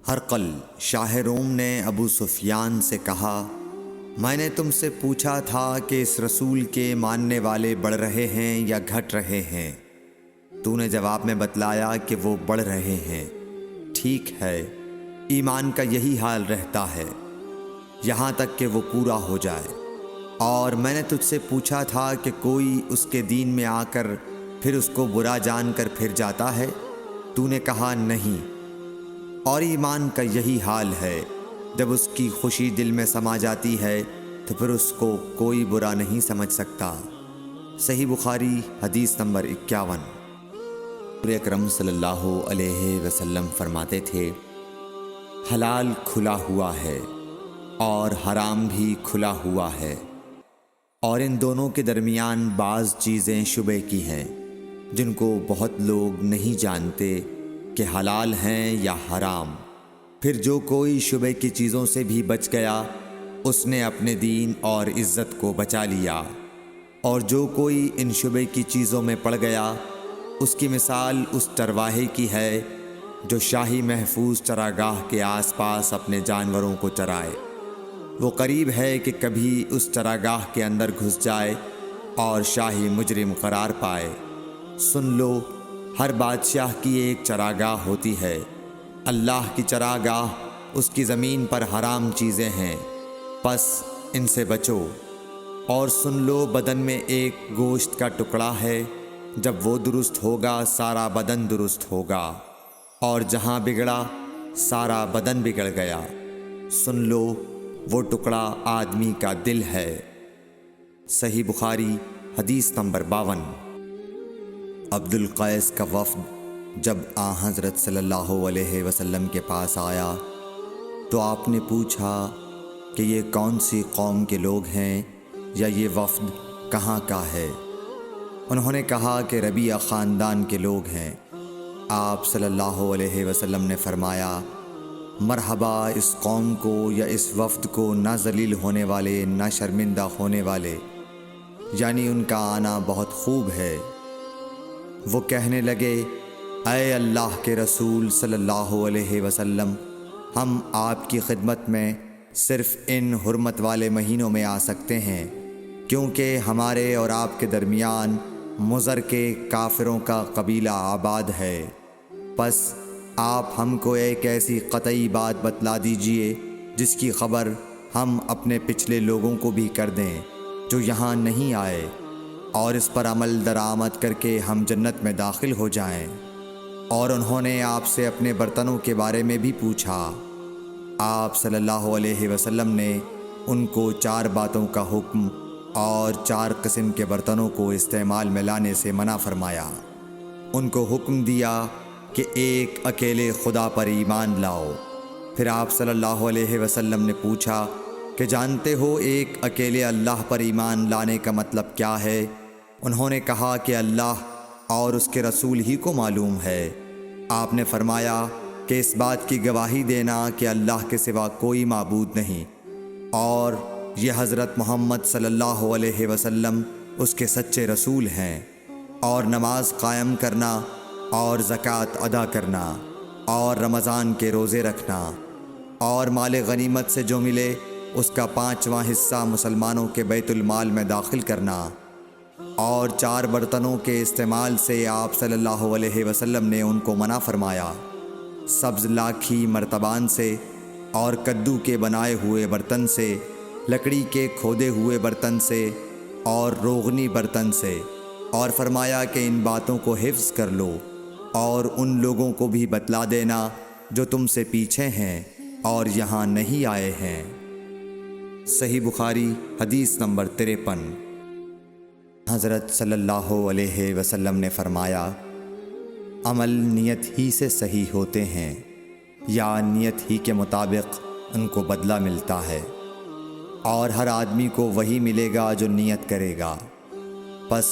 ہرقل شاہ روم نے ابو سفیان سے کہا، میں نے تم سے پوچھا تھا کہ اس رسول کے ماننے والے بڑھ رہے ہیں یا گھٹ رہے ہیں؟ تو نے جواب میں بتلایا کہ وہ بڑھ رہے ہیں۔ ٹھیک ہے، ایمان کا یہی حال رہتا ہے یہاں تک کہ وہ پورا ہو جائے۔ اور میں نے تجھ سے پوچھا تھا کہ کوئی اس کے دین میں آ کر پھر اس کو برا جان کر پھر جاتا ہے؟ تو نے کہا نہیں۔ اور ایمان کا یہی حال ہے، جب اس کی خوشی دل میں سما جاتی ہے تو پھر اس کو کوئی برا نہیں سمجھ سکتا۔ صحیح بخاری حدیث نمبر 51۔ نبی اکرم صلی اللہ علیہ وسلم فرماتے تھے، حلال کھلا ہوا ہے اور حرام بھی کھلا ہوا ہے، اور ان دونوں کے درمیان بعض چیزیں شبہ کی ہیں جن کو بہت لوگ نہیں جانتے کہ حلال ہیں یا حرام۔ پھر جو کوئی شبہ کی چیزوں سے بھی بچ گیا اس نے اپنے دین اور عزت کو بچا لیا، اور جو کوئی ان شبہ کی چیزوں میں پڑ گیا اس کی مثال اس چرواہے کی ہے جو شاہی محفوظ چراگاہ کے آس پاس اپنے جانوروں کو چرائے۔ وہ قریب ہے کہ کبھی اس چراگاہ کے اندر گھس جائے اور شاہی مجرم قرار پائے۔ سن لو، ہر بادشاہ کی ایک چراگاہ ہوتی ہے، اللہ کی چراگاہ اس کی زمین پر حرام چیزیں ہیں، پس ان سے بچو۔ اور سن لو، بدن میں ایک گوشت کا ٹکڑا ہے، جب وہ درست ہوگا سارا بدن درست ہوگا، اور جہاں بگڑا سارا بدن بگڑ گیا۔ سن لو، وہ ٹکڑا آدمی کا دل ہے۔ صحیح بخاری حدیث نمبر 52۔ عبد القیس کا وفد جب حضرت صلی اللہ علیہ وسلم کے پاس آیا تو آپ نے پوچھا کہ یہ کون سی قوم کے لوگ ہیں یا یہ وفد کہاں کا ہے؟ انہوں نے کہا کہ ربیعہ خاندان کے لوگ ہیں۔ آپ صلی اللہ علیہ وسلم نے فرمایا، مرحبا اس قوم کو یا اس وفد کو، نہ ذلیل ہونے والے نہ شرمندہ ہونے والے، یعنی ان کا آنا بہت خوب ہے۔ وہ کہنے لگے، اے اللہ کے رسول صلی اللہ علیہ وسلم، ہم آپ کی خدمت میں صرف ان حرمت والے مہینوں میں آ سکتے ہیں، کیونکہ ہمارے اور آپ کے درمیان مضر کے کافروں کا قبیلہ آباد ہے۔ پس آپ ہم کو ایک ایسی قطعی بات بتلا دیجئے جس کی خبر ہم اپنے پچھلے لوگوں کو بھی کر دیں جو یہاں نہیں آئے، اور اس پر عمل درآمد کر کے ہم جنت میں داخل ہو جائیں۔ اور انہوں نے آپ سے اپنے برتنوں کے بارے میں بھی پوچھا۔ آپ صلی اللہ علیہ وسلم نے ان کو 4 باتوں کا حکم اور 4 قسم کے برتنوں کو استعمال میں لانے سے منع فرمایا۔ ان کو حکم دیا کہ ایک اکیلے خدا پر ایمان لاؤ۔ پھر آپ صلی اللہ علیہ وسلم نے پوچھا کہ جانتے ہو ایک اکیلے اللہ پر ایمان لانے کا مطلب کیا ہے؟ انہوں نے کہا کہ اللہ اور اس کے رسول ہی کو معلوم ہے۔ آپ نے فرمایا کہ اس بات کی گواہی دینا کہ اللہ کے سوا کوئی معبود نہیں، اور یہ حضرت محمد صلی اللہ علیہ وسلم اس کے سچے رسول ہیں، اور نماز قائم کرنا اور زکوٰۃ ادا کرنا اور رمضان کے روزے رکھنا، اور مال غنیمت سے جو ملے اس کا 5واں حصہ مسلمانوں کے بیت المال میں داخل کرنا، اور 4 برتنوں کے استعمال سے آپ صلی اللہ علیہ وسلم نے ان کو منع فرمایا، سبز لاکھی مرتبان سے، اور کدو کے بنائے ہوئے برتن سے، لکڑی کے کھودے ہوئے برتن سے، اور روغنی برتن سے، اور فرمایا کہ ان باتوں کو حفظ کر لو اور ان لوگوں کو بھی بتلا دینا جو تم سے پیچھے ہیں اور یہاں نہیں آئے ہیں۔ صحیح بخاری حدیث نمبر 53۔ حضرت صلی اللہ علیہ وسلم نے فرمایا، عمل نیت ہی سے صحیح ہوتے ہیں یا نیت ہی کے مطابق ان کو بدلہ ملتا ہے، اور ہر آدمی کو وہی ملے گا جو نیت کرے گا۔ پس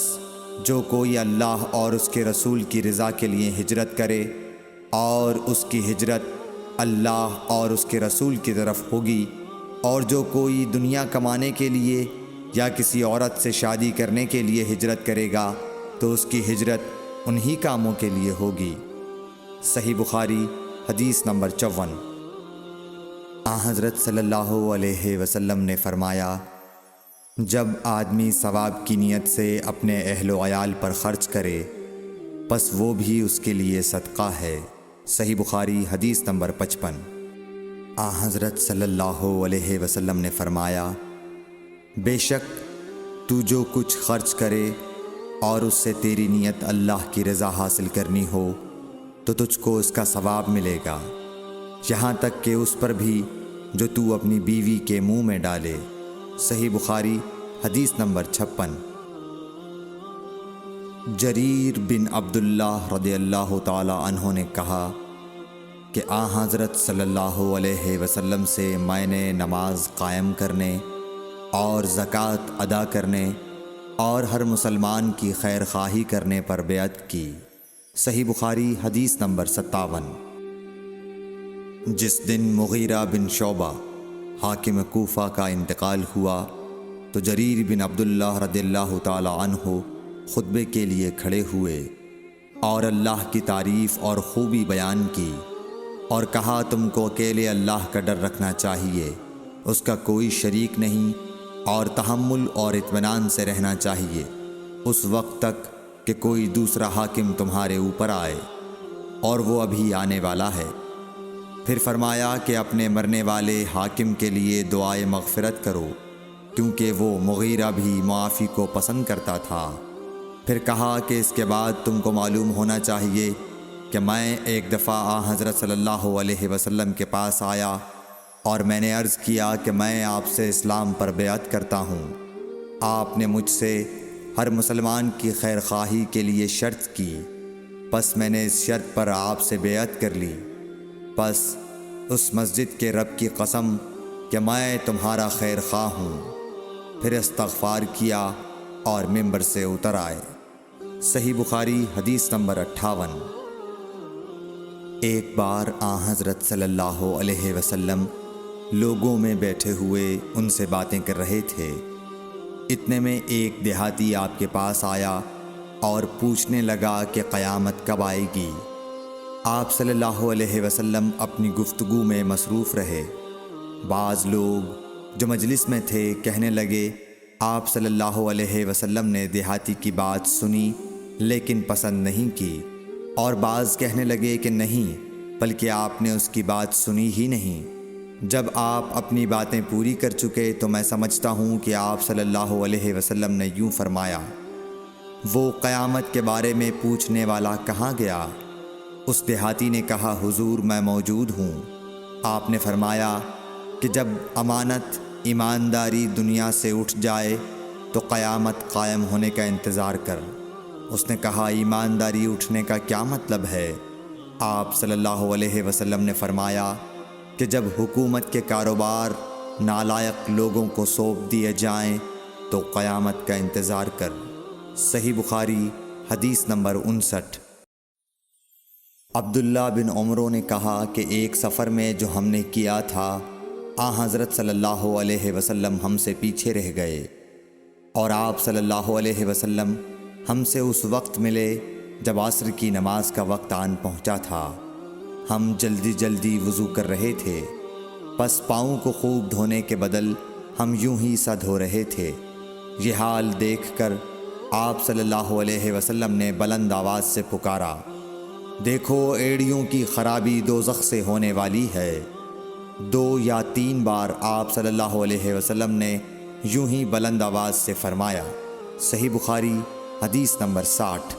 جو کوئی اللہ اور اس کے رسول کی رضا کے لیے ہجرت کرے اور اس کی ہجرت اللہ اور اس کے رسول کی طرف ہوگی، اور جو کوئی دنیا کمانے کے لیے یا کسی عورت سے شادی کرنے کے لیے ہجرت کرے گا تو اس کی ہجرت انہی کاموں کے لیے ہوگی۔ صحیح بخاری حدیث نمبر 54۔ حضرت صلی اللہ علیہ وسلم نے فرمایا، جب آدمی ثواب کی نیت سے اپنے اہل و عیال پر خرچ کرے پس وہ بھی اس کے لیے صدقہ ہے۔ صحیح بخاری حدیث نمبر 55۔ حضرت صلی اللہ علیہ وسلم نے فرمایا، بے شک تو جو کچھ خرچ کرے اور اس سے تیری نیت اللہ کی رضا حاصل کرنی ہو تو تجھ کو اس کا ثواب ملے گا، یہاں تک کہ اس پر بھی جو تو اپنی بیوی کے منہ میں ڈالے۔ صحیح بخاری حدیث نمبر 56۔ جریر بن عبداللہ رضی اللہ تعالی عنہ نے کہا کہ حضرت صلی اللہ علیہ وسلم سے میں نے نماز قائم کرنے اور زکوٰۃ ادا کرنے اور ہر مسلمان کی خیر خواہی کرنے پر بیعت کی۔ صحیح بخاری حدیث نمبر 57۔ جس دن مغیرہ بن شعبہ حاکم کوفہ کا انتقال ہوا تو جریر بن عبداللہ رضی اللہ تعالی عنہ خطبے کے لیے کھڑے ہوئے اور اللہ کی تعریف اور خوبی بیان کی اور کہا، تم کو اکیلے اللہ کا ڈر رکھنا چاہیے، اس کا کوئی شریک نہیں، اور تحمل اور اطمینان سے رہنا چاہیے اس وقت تک کہ کوئی دوسرا حاکم تمہارے اوپر آئے، اور وہ ابھی آنے والا ہے۔ پھر فرمایا کہ اپنے مرنے والے حاکم کے لیے دعائے مغفرت کرو، کیونکہ وہ مغیرہ بھی معافی کو پسند کرتا تھا۔ پھر کہا کہ اس کے بعد تم کو معلوم ہونا چاہیے کہ میں ایک دفعہ حضرت صلی اللہ علیہ وسلم کے پاس آیا اور میں نے عرض کیا کہ میں آپ سے اسلام پر بیعت کرتا ہوں۔ آپ نے مجھ سے ہر مسلمان کی خیر خواہی کے لیے شرط کی، پس میں نے اس شرط پر آپ سے بیعت کر لی۔ پس اس مسجد کے رب کی قسم کہ میں تمہارا خیر خواہ ہوں۔ پھر استغفار کیا اور ممبر سے اتر آئے۔ صحیح بخاری حدیث نمبر 58۔ ایک بار حضرت صلی اللہ علیہ وسلم لوگوں میں بیٹھے ہوئے ان سے باتیں کر رہے تھے، اتنے میں ایک دیہاتی آپ کے پاس آیا اور پوچھنے لگا کہ قیامت کب آئے گی۔ آپ صلی اللہ علیہ وسلم اپنی گفتگو میں مصروف رہے۔ بعض لوگ جو مجلس میں تھے کہنے لگے، آپ صلی اللہ علیہ وسلم نے دیہاتی کی بات سنی لیکن پسند نہیں کی، اور بعض کہنے لگے کہ نہیں، بلکہ آپ نے اس کی بات سنی ہی نہیں۔ جب آپ اپنی باتیں پوری کر چکے تو میں سمجھتا ہوں کہ آپ صلی اللہ علیہ وسلم نے یوں فرمایا، وہ قیامت کے بارے میں پوچھنے والا کہاں گیا؟ اس دیہاتی نے کہا، حضور میں موجود ہوں۔ آپ نے فرمایا کہ جب امانت ایمانداری دنیا سے اٹھ جائے تو قیامت قائم ہونے کا انتظار کر۔ اس نے کہا، ایمانداری اٹھنے کا کیا مطلب ہے؟ آپ صلی اللہ علیہ وسلم نے فرمایا کہ جب حکومت کے کاروبار نالائق لوگوں کو سونپ دیے جائیں تو قیامت کا انتظار کر۔ صحیح بخاری حدیث نمبر 59۔ عبداللہ بن عمر نے کہا کہ ایک سفر میں جو ہم نے کیا تھا، حضرت صلی اللہ علیہ وسلم ہم سے پیچھے رہ گئے، اور آپ صلی اللہ علیہ وسلم ہم سے اس وقت ملے جب عصر کی نماز کا وقت آن پہنچا تھا۔ ہم جلدی جلدی وضو کر رہے تھے، پس پاؤں کو خوب دھونے کے بدل ہم یوں ہی سا دھو رہے تھے۔ یہ حال دیکھ کر آپ صلی اللہ علیہ وسلم نے بلند آواز سے پکارا، دیکھو ایڑیوں کی خرابی دوزخ سے ہونے والی ہے۔ 2 یا 3 بار آپ صلی اللہ علیہ وسلم نے یوں ہی بلند آواز سے فرمایا۔ صحیح بخاری حدیث نمبر 60۔